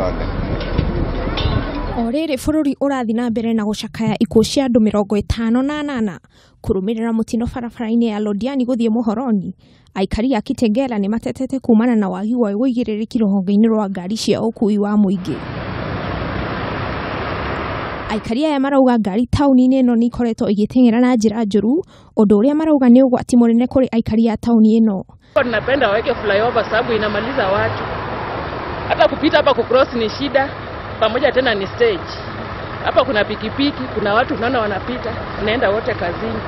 mũthanga. Orere bũrũri ũrathi na mbere na gũcakaya ikuũ cia andũ 58 kũrũmĩrĩra mũtino barabara-inĩ ya Londiani gũthiĩ Muhoroni. Aikari a Kitengela nimatete kuumana na wagi wa wĩigĩrĩrĩki rũhonge-inĩ rwa ngari cia ũkuui wa muingi. Aikari aya marauga ngari taũni-inĩ ĩno nĩ ikoretwo igĩteng'era na njĩra njũru, ũndũ ũrĩa marauga nĩ ũgwati mũnene kũrĩ aikari a taũni ĩno. Tunapenda waweke flyover sababu inamaliza watu. Hata kupita hapa kucross ni shida, pamoja tena ni stage. Hapa kuna pikipiki, kuna watu unaona wanapita, tunaenda wote kazini.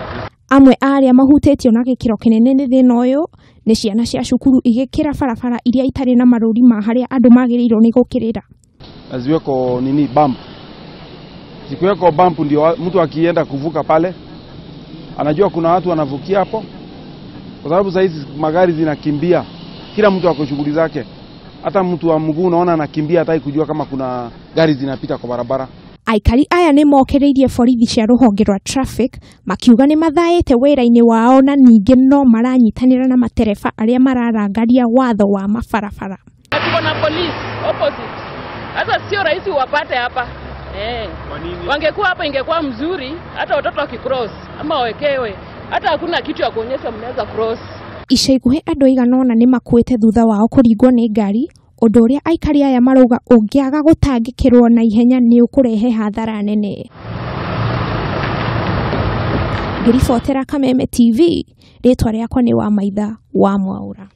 Amwe aria mahutĩtio na gĩkĩro kĩnene nĩ thĩna ũyũ nĩ ciana cia cukuru igĩkĩra barabara iria itarĩ na marũri ma harĩa andũ magĩrĩirwo nĩ gũkĩrĩra. Ziweko nini bump. Zikiweko bump ndio mtu akienda kuvuka pale anajua kuna watu wanavukia hapo. Kwa sababu saa hizi magari zinakimbia, kila mtu ako shughuli zake. Hata mtu wa mguu unaona anakimbia hataki kujua kama kuna gari zinapita kwa barabara. Aikari aya nĩ mokereirie borithi cia rũhonge rwa traffic makiuga nĩ mathaĩte wĩra-inĩ wao na ningĩ no maranyitanĩra na matereba arĩa mararangaria watho wa mabarabara. Tuko na police opposite. Hata sio rahisi wapate hapa. Wangekuwa hapa ingekuwa mzuri, hata watoto wakicross ama wawekewe. Hata hakuna kitu ya kuonyesha mnaweza cross. Ica ikuhĩ andũ aigana ũna nĩ makuĩte thutha wao kũringwo nĩ ngari, ũndũ ũrĩa aikari aya marauga ũngĩaga gũtangĩkĩrwo na ihenya nĩ ũkũrehe hathara nene. Ngĩribotera Kameme TV, rĩtwa rĩakwa nĩ wa maitha wa Mwaura.